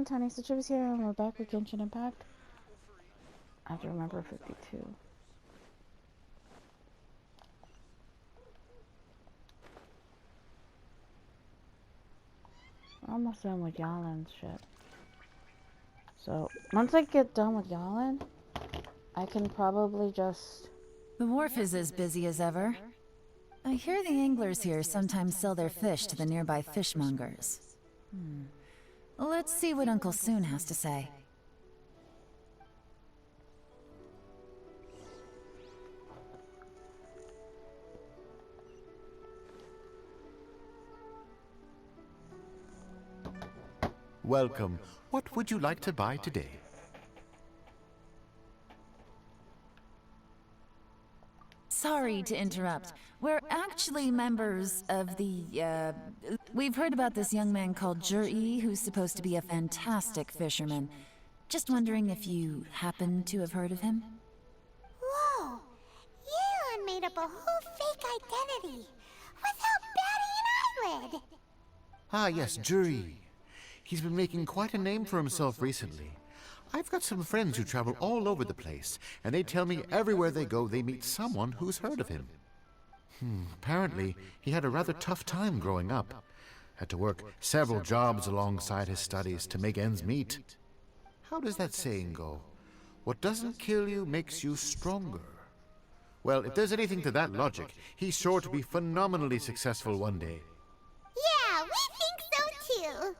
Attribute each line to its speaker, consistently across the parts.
Speaker 1: everyone, Tiniestofchibis here, and we're back with Genshin Impact. I have to remember 52. We're almost done with Yalin's shit. So, once I get done with Yalin, I can probably just...
Speaker 2: The wharf is as busy as ever. I hear the anglers here sometimes sell their fish to the nearby fishmongers. Let's see what Uncle Soon has to say.
Speaker 3: Welcome. What would you like to buy today?
Speaker 2: Sorry to interrupt. We're actually members of the, We've heard about this young man called Jur-E, who's supposed to be a fantastic fisherman. Just wondering if you happen to have heard of him?
Speaker 4: Whoa! Yeon made up a whole fake identity without batting an eyelid!
Speaker 3: Ah, yes, Jury. He's been making quite a name for himself recently. I've got some friends who travel all over the place, and they tell me everywhere they go they meet someone who's heard of him. Apparently, he had a rather tough time growing up. Had to work several jobs alongside his studies to make ends meet. How does that saying go? What doesn't kill you makes you stronger. Well, if there's anything to that logic, he's sure to be phenomenally successful one day.
Speaker 4: Yeah, we think so too!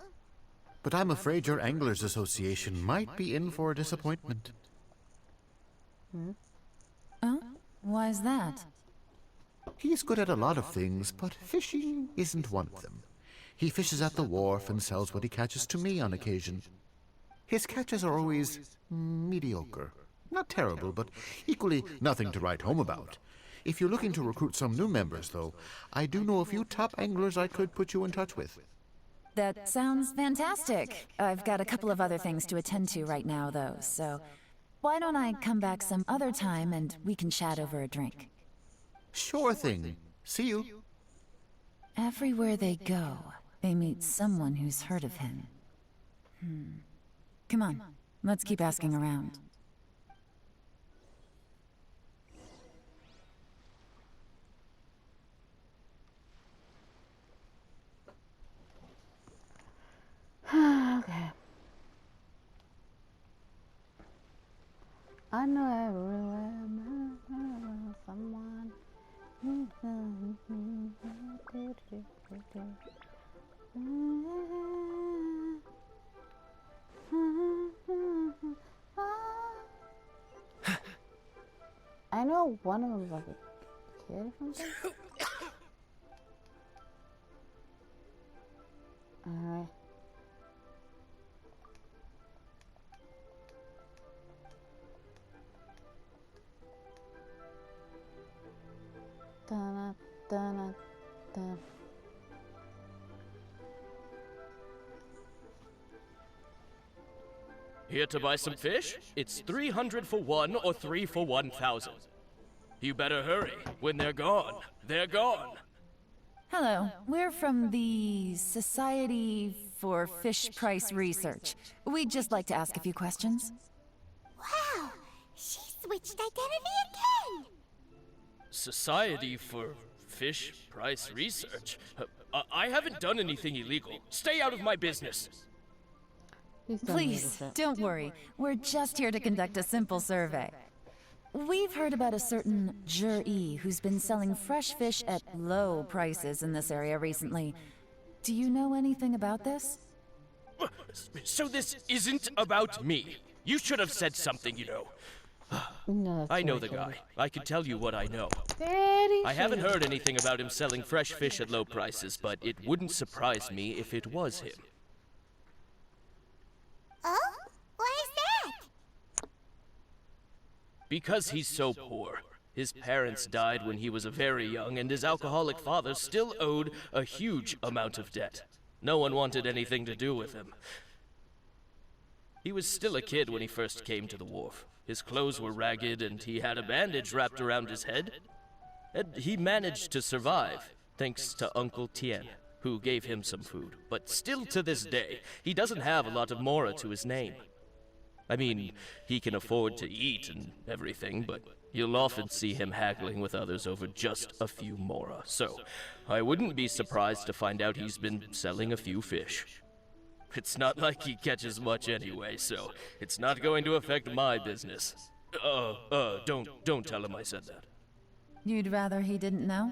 Speaker 3: But I'm afraid your Anglers Association might be in for a disappointment.
Speaker 2: Oh? Why is that?
Speaker 3: He's good at a lot of things, but fishing isn't one of them. He fishes at the wharf and sells what he catches to me on occasion. His catches are always mediocre. Not terrible, but equally nothing to write home about. If you're looking to recruit some new members, though, I do know a few top anglers I could put you in touch with.
Speaker 2: That sounds fantastic. I've got a couple of other things to attend to right now, though, so... Why don't I come back some other time and we can chat over a drink?
Speaker 3: Sure thing. See you.
Speaker 2: Everywhere they go, they meet someone who's heard of him. Come on, let's keep asking around.
Speaker 1: Okay. I know everywhere someone. I know one of them is like a kid or something. Alright. Dun, dun, dun.
Speaker 5: Here to buy some fish? It's 300 for one or 3 for 1,000. You better hurry. When they're gone, they're gone.
Speaker 2: Hello, we're from the Society for Fish Price Research. We'd just like to ask a few questions.
Speaker 4: Wow! She switched identity again!
Speaker 5: Society for Fish Price Research? I haven't done anything illegal. Stay out of my business.
Speaker 2: Please, don't worry. We're just here to conduct a simple survey. We've heard about a certain Jur-E who's been selling fresh fish at low prices in this area recently. Do you know anything about this?
Speaker 5: So this isn't about me. You should have said something, you know.
Speaker 1: No,
Speaker 5: I know the guy. I can tell you what I know.
Speaker 1: Daddy,
Speaker 5: I haven't heard anything about him selling fresh fish at low prices, but it wouldn't surprise me if it was him.
Speaker 4: Oh? Why is that?
Speaker 5: Because he's so poor. His parents died when he was very young, and his alcoholic father still owed a huge amount of debt. No one wanted anything to do with him. He was still a kid when he first came to the wharf. His clothes were ragged, and he had a bandage wrapped around his head. And he managed to survive, thanks to Uncle Tien, who gave him some food, but still to this day, he doesn't have a lot of mora to his name. I mean, he can afford to eat and everything, but you'll often see him haggling with others over just a few mora, so I wouldn't be surprised to find out he's been selling a few fish. It's not like he catches much anyway, so it's not going to affect my business. Don't tell him I said that.
Speaker 2: You'd rather he didn't know?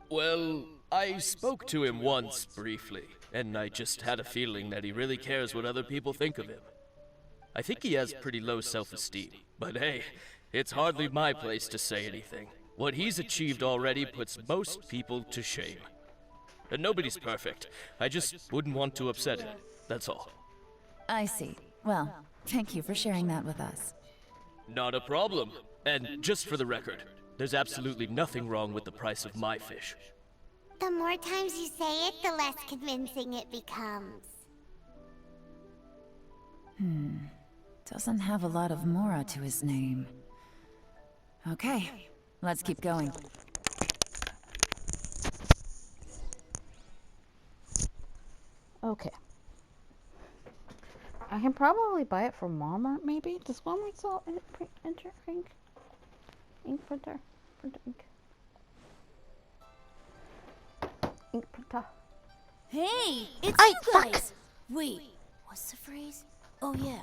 Speaker 5: Well, I spoke to him once, briefly, and I just had a feeling that he really cares what other people think of him. I think he has pretty low self-esteem, but hey, it's hardly my place to say anything. What he's achieved already puts most people to shame. And nobody's perfect. I just wouldn't want to upset him, that's all.
Speaker 2: I see. Well, thank you for sharing that with us.
Speaker 5: Not a problem. And just for the record, there's absolutely nothing wrong with the price of my fish.
Speaker 4: The more times you say it, the less convincing it becomes.
Speaker 2: Doesn't have a lot of mora to his name. Okay, let's keep going.
Speaker 1: Okay. I can probably buy it from Walmart, maybe? Does Walmart sell ink printer? Ink. Ink printer.
Speaker 6: Hey, it's
Speaker 1: Ay,
Speaker 6: you
Speaker 1: fuck.
Speaker 6: guys! Wait, what's the phrase? Oh yeah,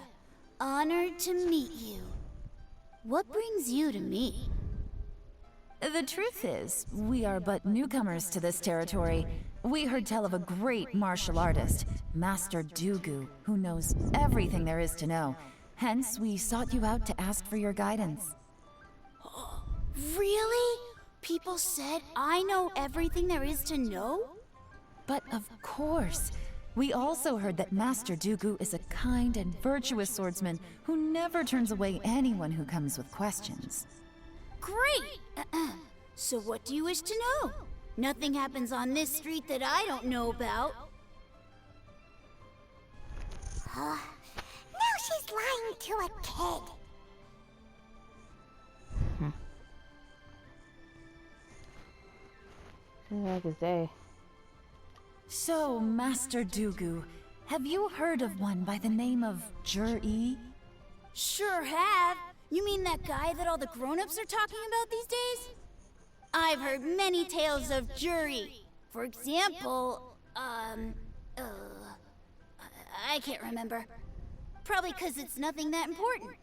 Speaker 6: honored to meet you. What brings you to me?
Speaker 2: The truth is, we are but newcomers to this territory. We heard tell of a great martial artist, Master Dugu, who knows everything there is to know. Hence, we sought you out to ask for your guidance.
Speaker 6: Really? People said I know everything there is to know?
Speaker 2: But of course, we also heard that Master Dugu is a kind and virtuous swordsman who never turns away anyone who comes with questions.
Speaker 6: Great! So what do you wish to know? Nothing happens on this street that I don't know about.
Speaker 4: Now she's lying to a kid.
Speaker 1: Seems like his day.
Speaker 2: So, Master Dugu, have you heard of one by the name of Jur-E?
Speaker 6: Sure have. You mean that guy that all the grown-ups are talking about these days? I've heard many tales of jury. For example, I can't remember. Probably 'cause it's nothing that important.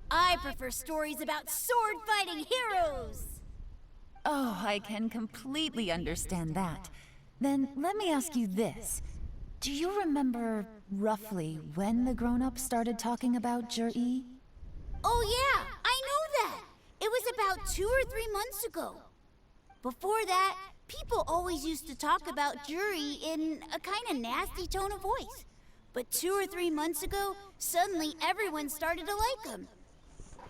Speaker 6: I prefer stories about sword-fighting heroes.
Speaker 2: Oh, I can completely understand that. Then let me ask you this. Do you remember roughly when the grown-ups started talking about Jur-E?
Speaker 6: Oh yeah, I know that. It was about 2 or 3 months ago. Before that, people always used to talk about jury in a kind of nasty tone of voice. But 2 or 3 months ago, suddenly everyone started to like him.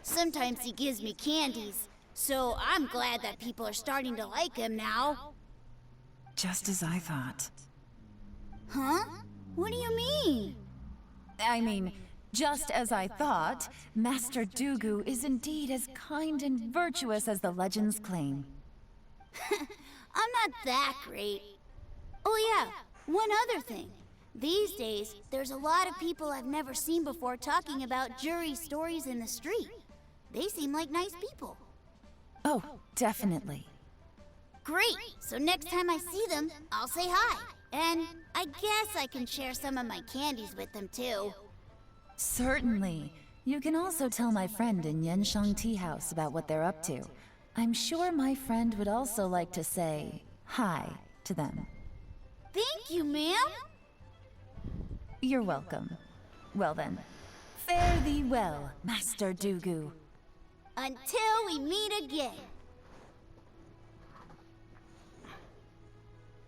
Speaker 6: Sometimes he gives me candies, so I'm glad that people are starting to like him now.
Speaker 2: Just as I thought.
Speaker 6: Huh? What do you mean?
Speaker 2: I mean, just as I thought, Master Dugu is indeed as kind and virtuous as the legends claim.
Speaker 6: I'm not that great. Oh yeah, one other thing. These days, there's a lot of people I've never seen before talking about jury stories in the street. They seem like nice people.
Speaker 2: Oh, definitely.
Speaker 6: Great! So next time I see them, I'll say hi. And I guess I can share some of my candies with them too.
Speaker 2: Certainly. You can also tell my friend in Yenshang Tea House about what they're up to. I'm sure my friend would also like to say hi to them.
Speaker 6: Thank you, ma'am!
Speaker 2: You're welcome. Well then, fare thee well, Master Dugu.
Speaker 6: Until we meet again.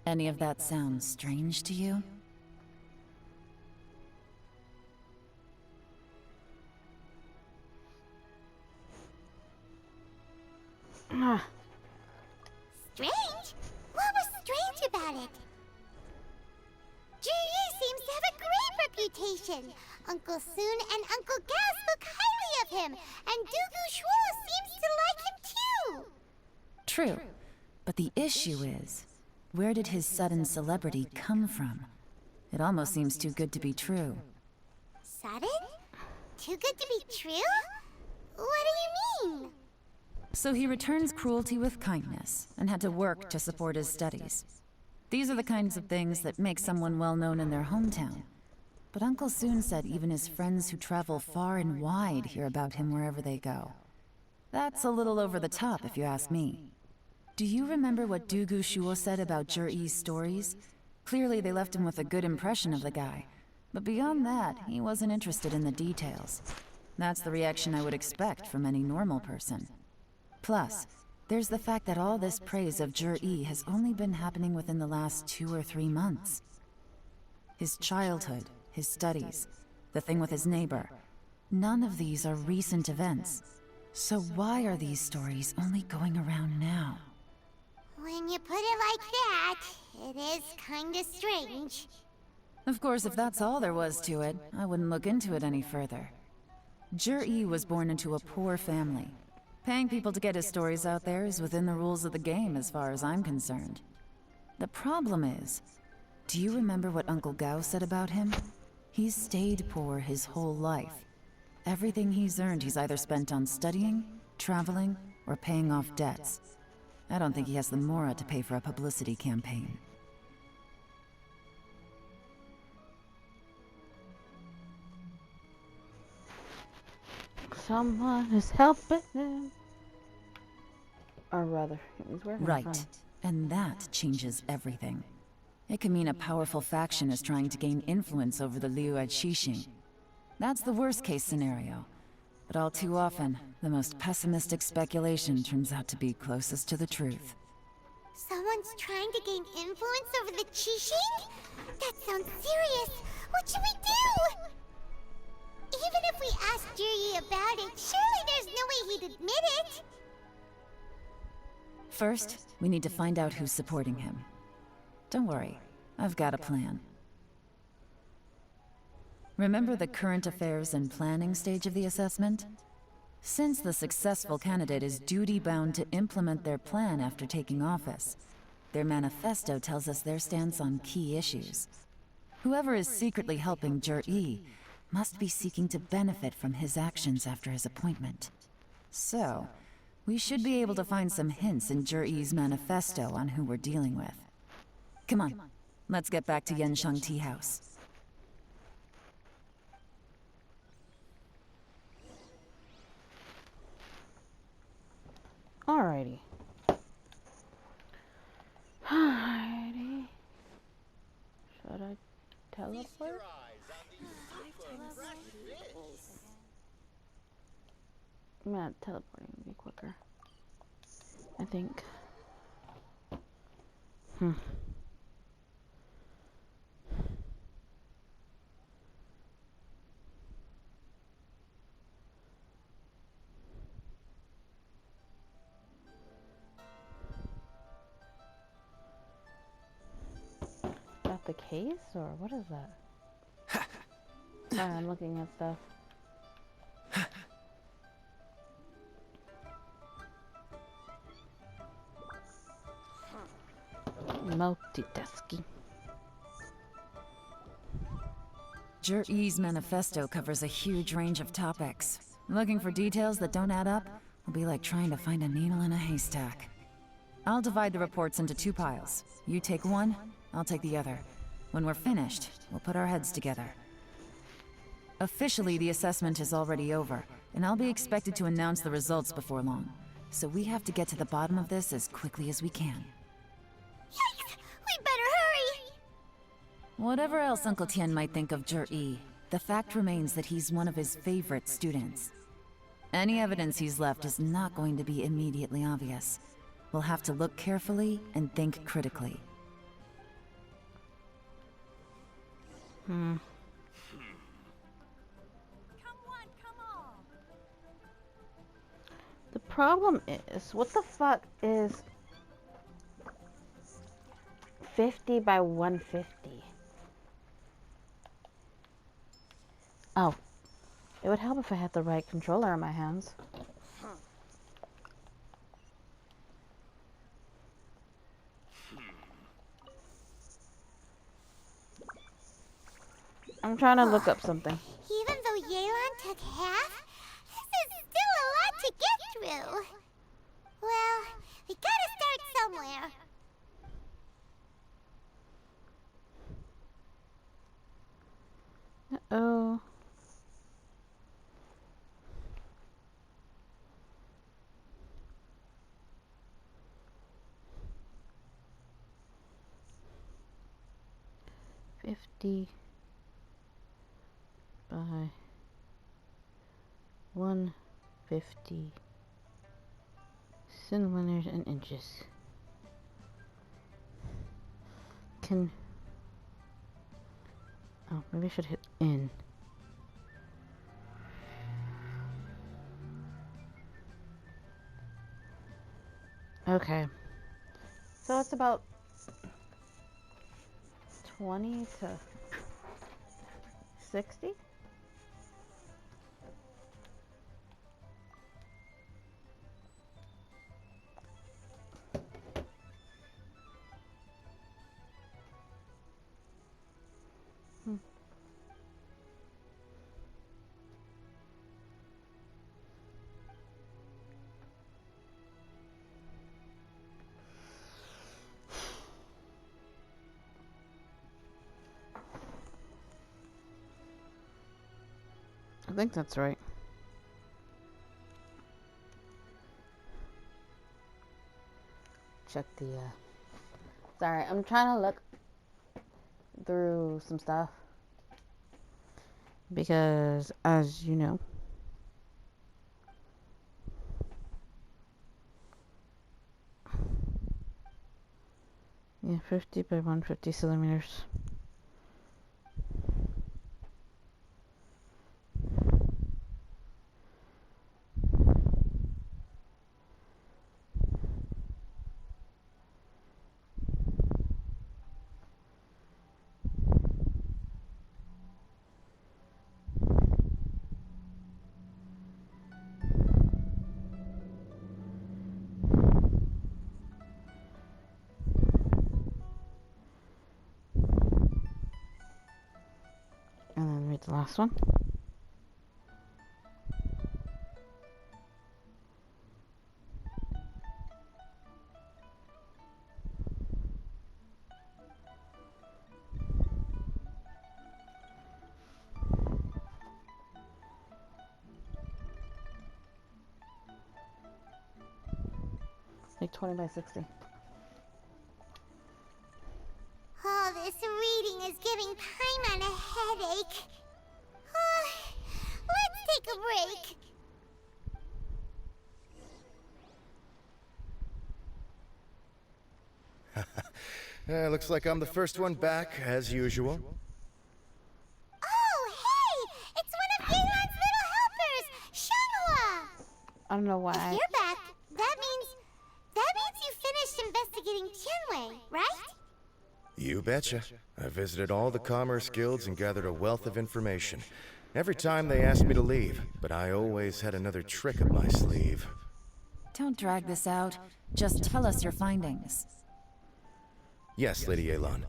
Speaker 2: Any of that sound strange to you?
Speaker 4: Strange? What was strange about it? Ji seems to have a great reputation. Uncle Soon and Uncle Gas spoke highly of him, and Dugu Shuo seems to like him too.
Speaker 2: True, but the issue is, Where did his sudden celebrity come from? It almost seems too good to be true.
Speaker 4: Sudden? Too good to be true? What do you mean?
Speaker 2: So he returns cruelty with kindness, and had to work to support his studies. These are the kinds of things that make someone well known in their hometown. But Uncle Soon said even his friends who travel far and wide hear about him wherever they go. That's a little over the top, if you ask me. Do you remember what Dugu Shuo said about Jur-E's stories? Clearly they left him with a good impression of the guy. But beyond that, he wasn't interested in the details. That's the reaction I would expect from any normal person. Plus, there's the fact that all this praise of Jur-E has only been happening within the last 2 or 3 months. His childhood, his studies, the thing with his neighbor. None of these are recent events. So why are these stories only going around now?
Speaker 4: When you put it like that, it is kinda strange.
Speaker 2: Of course, if that's all there was to it, I wouldn't look into it any further. Jur-E was born into a poor family. Paying people to get his stories out there is within the rules of the game as far as I'm concerned. The problem is, do you remember what Uncle Gao said about him? He's stayed poor his whole life. Everything he's earned he's either spent on studying, traveling, or paying off debts. I don't think he has the mora to pay for a publicity campaign.
Speaker 1: Someone is helping him. Or rather, he's working
Speaker 2: Right.
Speaker 1: from.
Speaker 2: And that changes everything. It can mean a powerful faction is trying to gain influence over the Liu at Xixing. That's the worst case scenario. But all too often, the most pessimistic speculation turns out to be closest to the truth.
Speaker 4: Someone's trying to gain influence over the Qixing? That sounds serious. What should we do? Even if we asked Juri about it, surely there's no way he'd admit it.
Speaker 2: First, we need to find out who's supporting him. Don't worry, I've got a plan. Remember the current affairs and planning stage of the assessment? Since the successful candidate is duty-bound to implement their plan after taking office, their manifesto tells us their stance on key issues. Whoever is secretly helping Jur-E must be seeking to benefit from his actions after his appointment. So, we should be able to find some hints in Jur-E's manifesto on who we're dealing with. Come on, let's get back to Yanshang Tea House.
Speaker 1: Alrighty. Alrighty. Should I teleport? Yeah, teleporting would be quicker. I think. That the case, or what is that? Sorry, I'm looking at stuff. Multitasking.
Speaker 2: Jur-E's manifesto covers a huge range of topics. Looking for details that don't add up will be like trying to find a needle in a haystack. I'll divide the reports into 2 piles. You take one, I'll take the other. When we're finished, we'll put our heads together. Officially, the assessment is already over, and I'll be expected to announce the results before long. So we have to get to the bottom of this as quickly as we can.
Speaker 4: Yikes! We better hurry!
Speaker 2: Whatever else Uncle Tian might think of Jur-E, the fact remains that he's one of his favorite students. Any evidence he's left is not going to be immediately obvious. We'll have to look carefully and think critically.
Speaker 6: Come on.
Speaker 1: The problem is, what the fuck is 50 by 150? Oh, it would help if I had the right controller in my hands. I'm trying to look up something.
Speaker 4: Even though Yelan took half, this is still a lot to get through. Well, we gotta start somewhere.
Speaker 1: Uh-oh. $50 by $150 centimeters and inches. Oh, maybe I should hit in. Okay. So it's about 20 to 60? I think that's right. Check the, sorry, I'm trying to look through some stuff. Because, as you know, yeah, 50 by 150 centimeters. And then read the last one. Like 20 by 60.
Speaker 4: All this reading is giving Paimon a headache. Let's take a break.
Speaker 7: Looks like I'm the first one back, as usual.
Speaker 4: Oh, hey! It's one of Yelan's little helpers, Shanghua!
Speaker 1: I don't know
Speaker 4: If
Speaker 1: why.
Speaker 4: you're back, that means you finished investigating Tianwei, right?
Speaker 7: You betcha. I visited all the commerce guilds and gathered a wealth of information. Every time they asked me to leave, but I always had another trick up my sleeve.
Speaker 2: Don't drag this out. Just tell us your findings.
Speaker 7: Yes, Lady Yelan.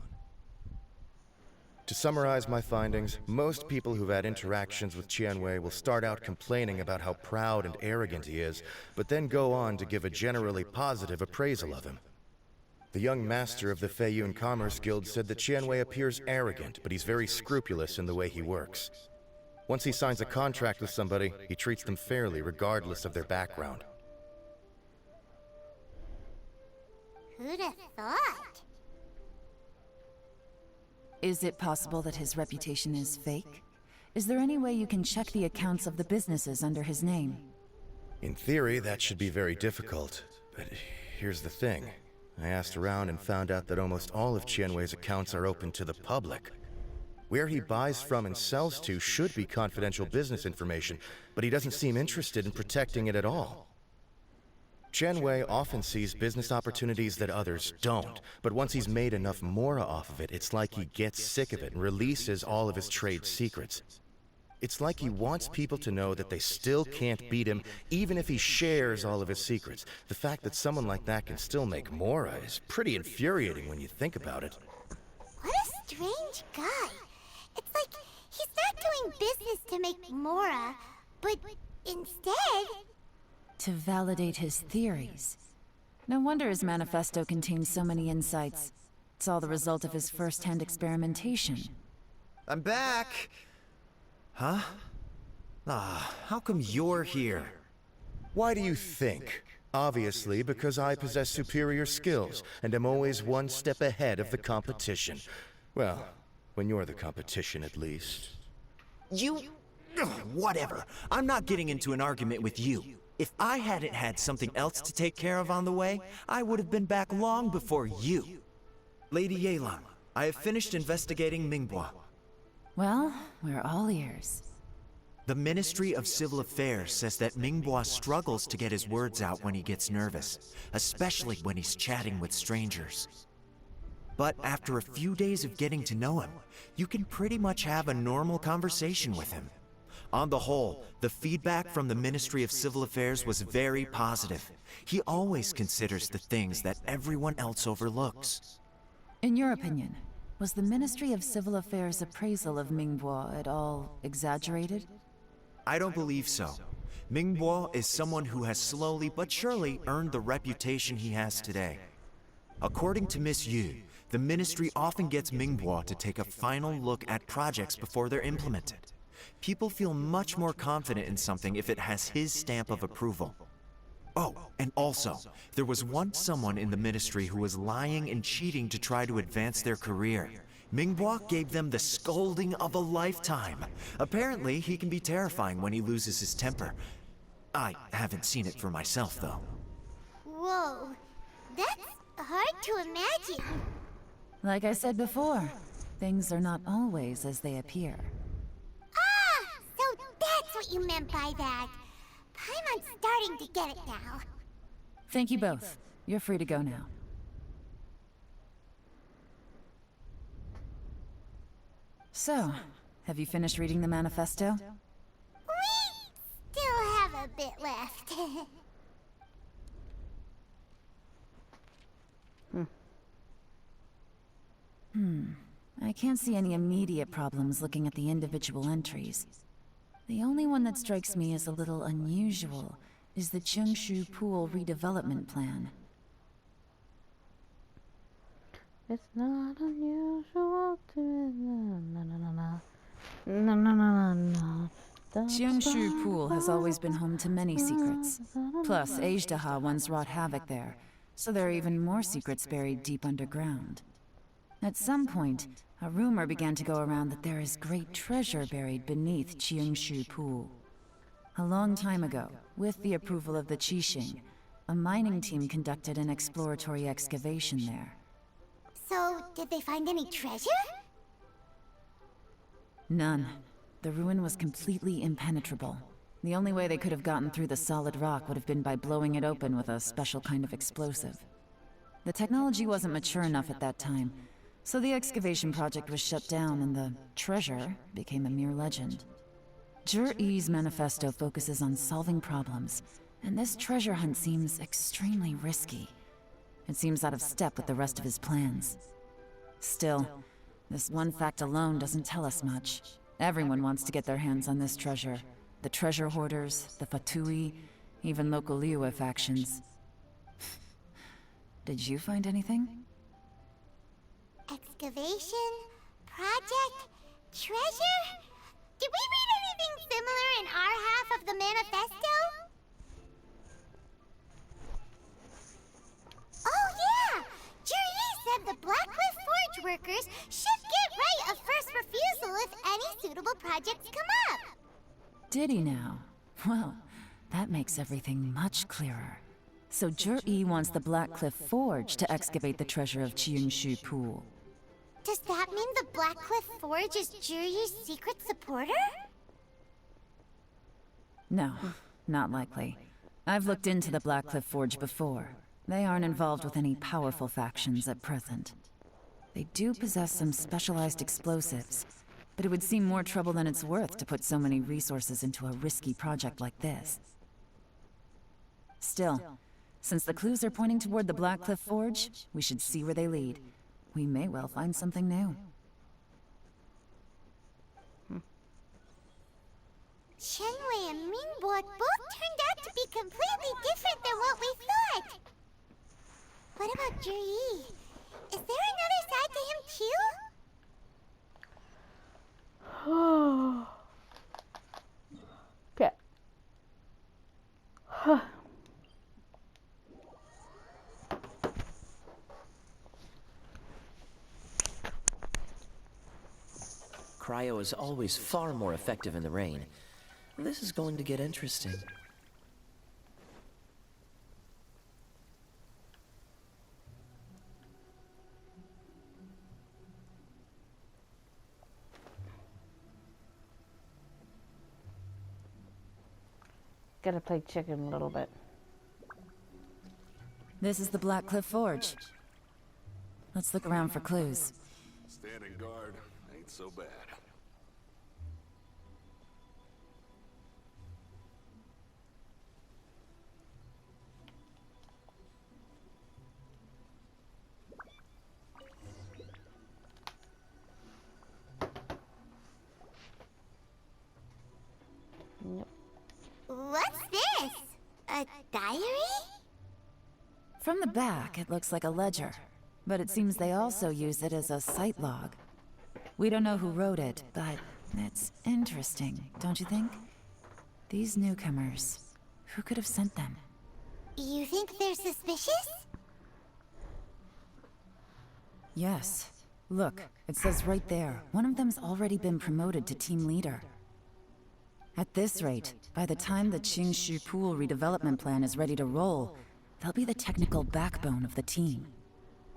Speaker 7: To summarize my findings, most people who've had interactions with Tianwei will start out complaining about how proud and arrogant he is, but then go on to give a generally positive appraisal of him. The young master of the Feiyun Commerce Guild said that Tianwei appears arrogant, but he's very scrupulous in the way he works. Once he signs a contract with somebody, he treats them fairly regardless of their background.
Speaker 4: Who'd have thought?
Speaker 2: Is it possible that his reputation is fake? Is there any way you can check the accounts of the businesses under his name?
Speaker 7: In theory, that should be very difficult, but here's the thing. I asked around and found out that almost all of Tianwei's accounts are open to the public. Where he buys from and sells to should be confidential business information, but he doesn't seem interested in protecting it at all. Tianwei often sees business opportunities that others don't, but once he's made enough mora off of it, it's like he gets sick of it and releases all of his trade secrets. It's like he wants people to know that they still can't beat him, even if he shares all of his secrets. The fact that someone like that can still make mora is pretty infuriating when you think about it.
Speaker 4: What a strange guy. It's like He's not doing business to make Mora, but instead...
Speaker 2: To validate his theories. No wonder his manifesto contains so many insights. It's all the result of his first-hand experimentation.
Speaker 8: I'm back! Huh? Ah, how come you're here?
Speaker 7: Why do you think? Obviously, because I possess superior skills and am always one step ahead of the competition. Well, when you're the competition, at least.
Speaker 8: You... Ugh, whatever. I'm not getting into an argument with you. If I hadn't had something else to take care of on the way, I would have been back long before you. Lady Yelan, I have finished investigating Mingbois.
Speaker 2: Well, we're all ears.
Speaker 8: The Ministry of Civil Affairs says that Mingbois struggles to get his words out when he gets nervous, especially when he's chatting with strangers. But after a few days of getting to know him, you can pretty much have a normal conversation with him. On the whole, the feedback from the Ministry of Civil Affairs was very positive. He always considers the things that everyone else overlooks.
Speaker 2: In your opinion, was the Ministry of Civil Affairs' appraisal of Mingbois at all exaggerated?
Speaker 8: I don't believe so. Mingbois is someone who has slowly but surely earned the reputation he has today. According to Miss Yu, the Ministry often gets Mingbois to take a final look at projects before they're implemented. People feel much more confident in something if it has his stamp of approval. Oh, and also, there was once someone in the Ministry who was lying and cheating to try to advance their career. Mingbois gave them the scolding of a lifetime. Apparently, he can be terrifying when he loses his temper. I haven't seen it for myself, though.
Speaker 4: Whoa, that's hard to imagine.
Speaker 2: Like I said before, things are not always as they appear.
Speaker 4: Ah, so that's what you meant by that. Paimon's starting to get it now.
Speaker 2: Thank you both. You're free to go now. So, have you finished reading the manifesto?
Speaker 4: We still have a bit left.
Speaker 2: I can't see any immediate problems looking at the individual entries. The only one that strikes me as a little unusual is the Cheungshu Pool redevelopment plan.
Speaker 1: It's not unusual to... Na na na na. Na na na na na.
Speaker 2: Cheungshu Pool has always been home to many secrets. Plus, Ajdaha once wrought havoc there, so there are even more secrets buried deep underground. At some point, a rumor began to go around that there is great treasure buried beneath Cheungshu Pool. A long time ago, with the approval of the Qixing, a mining team conducted an exploratory excavation there.
Speaker 4: So, did they find any treasure?
Speaker 2: None. The ruin was completely impenetrable. The only way they could have gotten through the solid rock would have been by blowing it open with a special kind of explosive. The technology wasn't mature enough at that time, so the excavation project was shut down and the treasure became a mere legend. Zhi-Yi's manifesto focuses on solving problems, and this treasure hunt seems extremely risky. It seems out of step with the rest of his plans. Still, this one fact alone doesn't tell us much. Everyone wants to get their hands on this treasure. The treasure hoarders, the Fatui, even local Liyue factions. Did you find anything?
Speaker 4: Excavation? Project? Treasure? Did we read anything similar in our half of the manifesto? Oh yeah! Juri said the Blackcliff Forge workers should get right of first refusal if any suitable projects come up.
Speaker 2: Did he now? Well, that makes everything much clearer. So Zhi-Yi wants the Blackcliff Forge to excavate the treasure of Cheungshu Pool.
Speaker 4: Does that mean the Blackcliff Forge is Juri's secret supporter?
Speaker 2: No, not likely. I've looked into the Blackcliff Forge before. They aren't involved with any powerful factions at present. They do possess some specialized explosives, but it would seem more trouble than it's worth to put so many resources into a risky project like this. Still, since the clues are pointing toward the Blackcliff Forge, we should see where they lead. We may well find something new.
Speaker 4: Qianwei and Mingbo both turned out to be completely different than what we thought. What about Zhi? Is there another side to him too?
Speaker 1: Okay.
Speaker 9: Cryo is always far more effective in the rain. This is going to get interesting.
Speaker 1: Gotta play chicken a little bit.
Speaker 2: This is the Black Cliff Forge. Let's look around for clues.
Speaker 10: Standing guard ain't so bad.
Speaker 4: What's this? A diary?
Speaker 2: From the back, it looks like a ledger, but it seems they also use it as a site log. We don't know who wrote it, but it's interesting, don't you think? These newcomers, who could have sent them?
Speaker 4: You think they're suspicious?
Speaker 2: Yes. Look, it says right there, one of them's already been promoted to team leader. At this rate, by the time the Qingshu Pool redevelopment plan is ready to roll, they'll be the technical backbone of the team.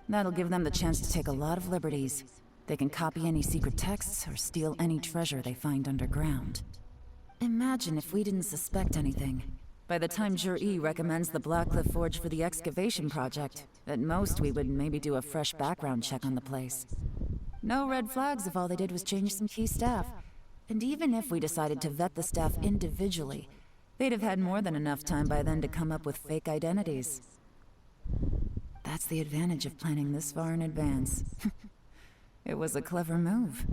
Speaker 2: That'll give them the chance to take a lot of liberties. They can copy any secret texts or steal any treasure they find underground. Imagine if we didn't suspect anything. By the time Zhi recommends the Black Cliff Forge for the excavation project, at most we would maybe do a fresh background check on the place. No red flags if all they did was change some key staff. And even if we decided to vet the staff individually, they'd have had more than enough time by then to come up with fake identities. That's the advantage of planning this far in advance. It was a clever move.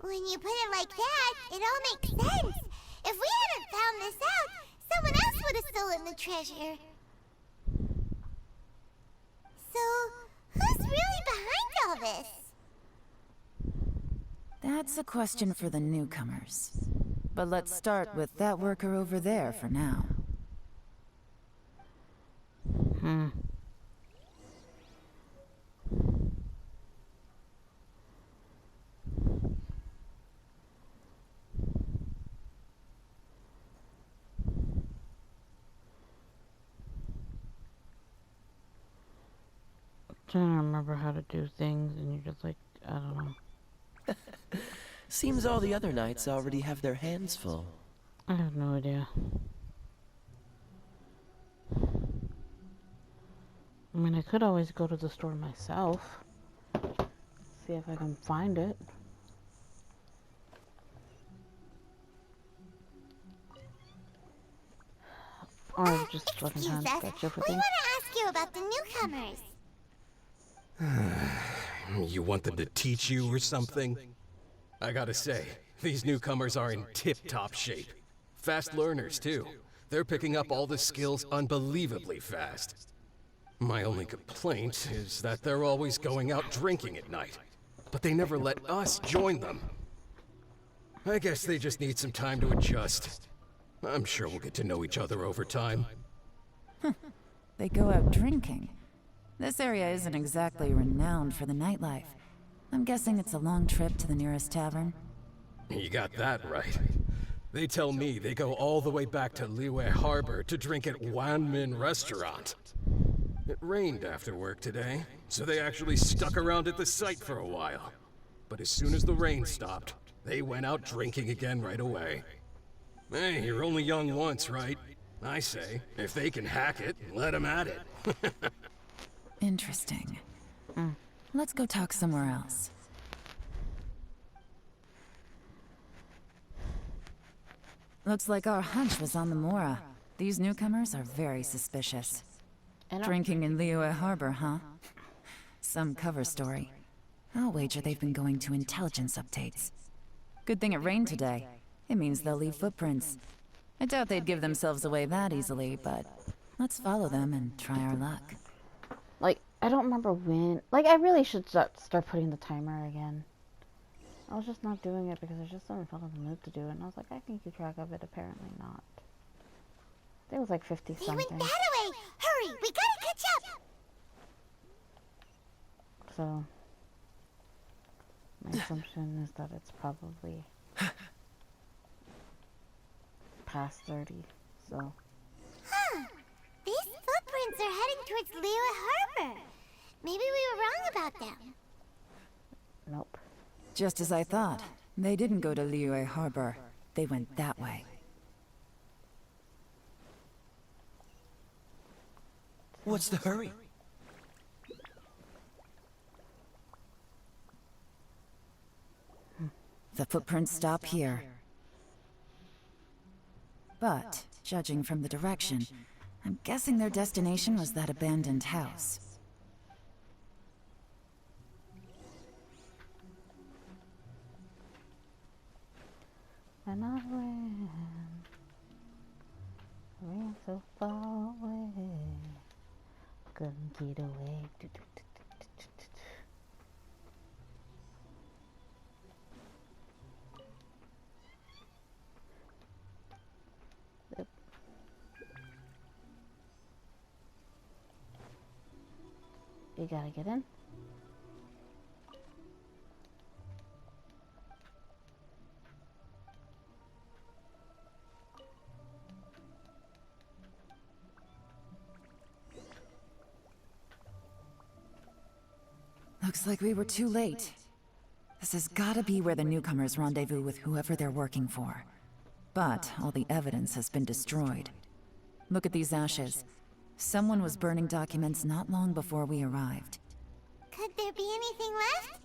Speaker 4: When you put it like that, it all makes sense. If we hadn't found this out, someone else would have stolen the treasure. So, who's really behind all this?
Speaker 2: That's a question for the newcomers. But let's start with that worker over there for now.
Speaker 1: Trying to remember how to do things, and you're just like, I don't know.
Speaker 9: Seems all the other knights already have their hands full.
Speaker 1: I have no idea. I mean, I could always go to the store myself. See if I can find it. Or just fucking
Speaker 4: Excuse
Speaker 1: hand
Speaker 4: us,
Speaker 1: sketch
Speaker 4: we
Speaker 1: everything.
Speaker 4: want to ask you about the newcomers.
Speaker 10: You want them to teach you or something? I gotta say, these newcomers are in tip-top shape. Fast learners, too. They're picking up all the skills unbelievably fast. My only complaint is that they're always going out drinking at night. But they never let us join them. I guess they just need some time to adjust. I'm sure we'll get to know each other over time.
Speaker 2: They go out drinking. This area isn't exactly renowned for the nightlife. I'm guessing it's a long trip to the nearest tavern.
Speaker 10: You got that right. They tell me they go all the way back to Liyue Harbor to drink at Wanmin Restaurant. It rained after work today, so they actually stuck around at the site for a while. But as soon as the rain stopped, they went out drinking again right away. Hey, you're only young once, right? I say, if they can hack it, let them at it.
Speaker 2: Interesting. Let's go talk somewhere else. Looks like our hunch was on the Mora. These newcomers are very suspicious. Drinking in Liyue Harbor, huh? Some cover story. I'll wager they've been going to intelligence updates. Good thing it rained today. It means they'll leave footprints. I doubt they'd give themselves away that easily, but let's follow them and try our luck.
Speaker 1: Like, I don't remember when. Like, I really should start putting the timer again. I was just not doing it because I just didn't feel in the mood to do it. And I was like, I can keep track of it. Apparently not. I think it was like 50
Speaker 4: They
Speaker 1: something.
Speaker 4: went that way! Hurry! We gotta catch up!
Speaker 1: So, my assumption is that it's probably past 30. So.
Speaker 4: Huh. These footprints are heading towards Liyue Harbor. Maybe we were wrong about them.
Speaker 1: Nope.
Speaker 2: Just as I thought. They didn't go to Liyue Harbor. They went that way.
Speaker 9: What's the hurry?
Speaker 2: The footprints stop here. But, judging from the direction, I'm guessing their destination was that abandoned house.
Speaker 1: And I ran so far away, couldn't get away. Yep. You gotta get in.
Speaker 2: Looks like we were too late. This has gotta be where the newcomers rendezvous with whoever they're working for. But all the evidence has been destroyed. Look at these ashes. Someone was burning documents not long before we arrived.
Speaker 4: Could there be anything left?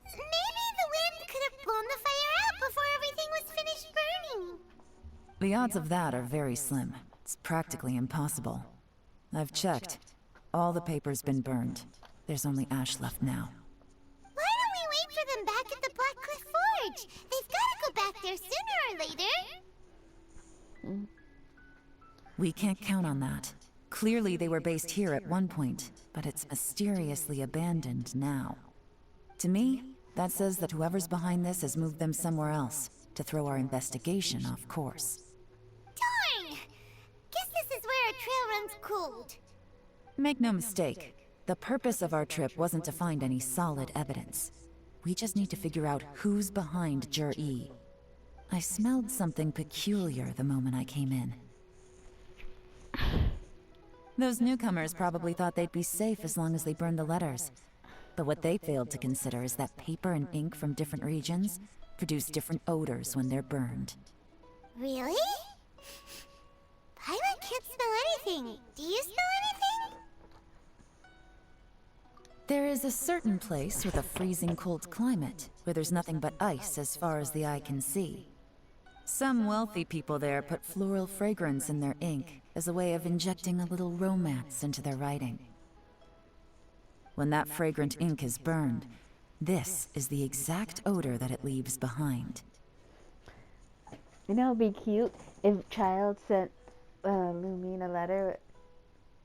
Speaker 4: Maybe the wind could have blown the fire out before everything was finished burning.
Speaker 2: The odds of that are very slim. It's practically impossible. I've checked. All the paper's been burned. There's only ash left now.
Speaker 4: Why don't we wait for them back at the Black Cliff Forge? They've gotta go back there sooner or later.
Speaker 2: We can't count on that. Clearly they were based here at one point, but it's mysteriously abandoned now. To me, that says that whoever's behind this has moved them somewhere else, to throw our investigation off course.
Speaker 4: Darn! Guess this is where our trail runs cold.
Speaker 2: Make no mistake, the purpose of our trip wasn't to find any solid evidence. We just need to figure out who's behind Jur-E. I smelled something peculiar the moment I came in. Those newcomers probably thought they'd be safe as long as they burned the letters. But what they failed to consider is that paper and ink from different regions produce different odors when they're burned.
Speaker 4: Really? Paimon can't smell anything. Do you smell anything?
Speaker 2: There is a certain place with a freezing cold climate, where there's nothing but ice as far as the eye can see. Some wealthy people there put floral fragrance in their ink as a way of injecting a little romance into their writing. When that fragrant ink is burned, this is the exact odor that it leaves behind.
Speaker 1: You know, it'd be cute if Child sent Lumine a letter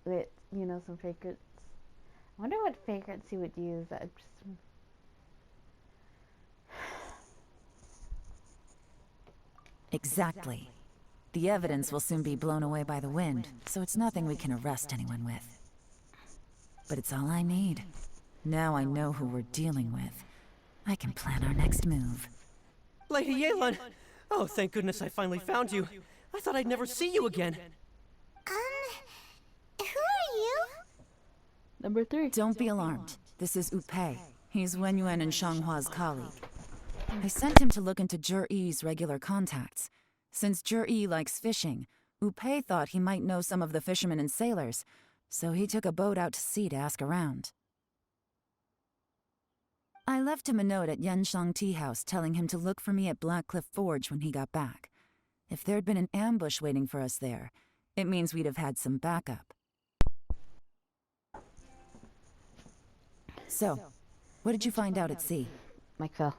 Speaker 1: with, you know, some fragrance. I wonder what fragrance he would use.
Speaker 2: Exactly. The evidence will soon be blown away by the wind, so it's nothing we can arrest anyone with. But it's all I need. Now I know who we're dealing with. I can plan our next move.
Speaker 11: Lady Yelan! Oh, thank goodness I finally found you. I thought I'd never see you again.
Speaker 4: Who are you?
Speaker 1: Number 3.
Speaker 2: Don't be alarmed. This is Upei. He's Wenyuan and Shanghua's colleague. I sent him to look into Jur-E's regular contacts. Since Jur-E likes fishing, Upei thought he might know some of the fishermen and sailors, so he took a boat out to sea to ask around. I left him a note at Yanshang Tea House telling him to look for me at Black Cliff Forge when he got back. If there'd been an ambush waiting for us there, it means we'd have had some backup. So, what did you find out at sea?
Speaker 1: Mike fell.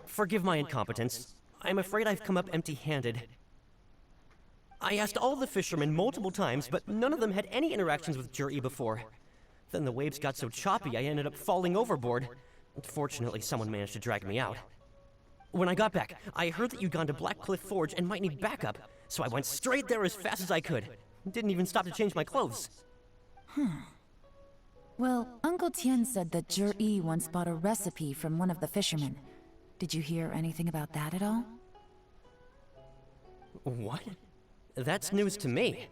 Speaker 11: Forgive my incompetence. I'm afraid I've come up empty-handed. I asked all the fishermen multiple times, but none of them had any interactions with Juri before. Then the waves got so choppy I ended up falling overboard. Fortunately, someone managed to drag me out. When I got back, I heard that you'd gone to Black Cliff Forge and might need backup, so I went straight there as fast as I could. Didn't even stop to change my clothes.
Speaker 2: Well, Uncle Tien said that Juri once bought a recipe from one of the fishermen. Did you hear anything about that at all?
Speaker 11: What? That's news to me.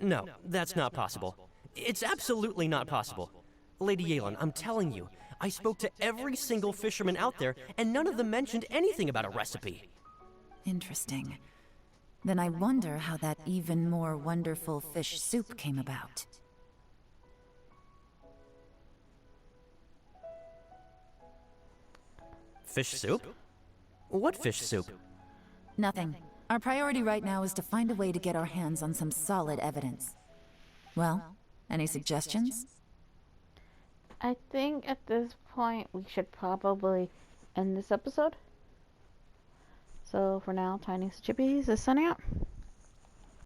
Speaker 11: No, that's not possible. It's absolutely not possible. Lady Yelan, I'm telling you, I spoke to every single fisherman out there, and none of them mentioned anything about a recipe.
Speaker 2: Interesting. Then I wonder how that even more wonderful fish soup came about.
Speaker 11: Fish soup? What fish soup?
Speaker 2: Nothing. Our priority right now is to find a way to get our hands on some solid evidence. Well, any suggestions?
Speaker 1: I think at this point we should probably end this episode. So for now, Tiniestofchibis is signing out.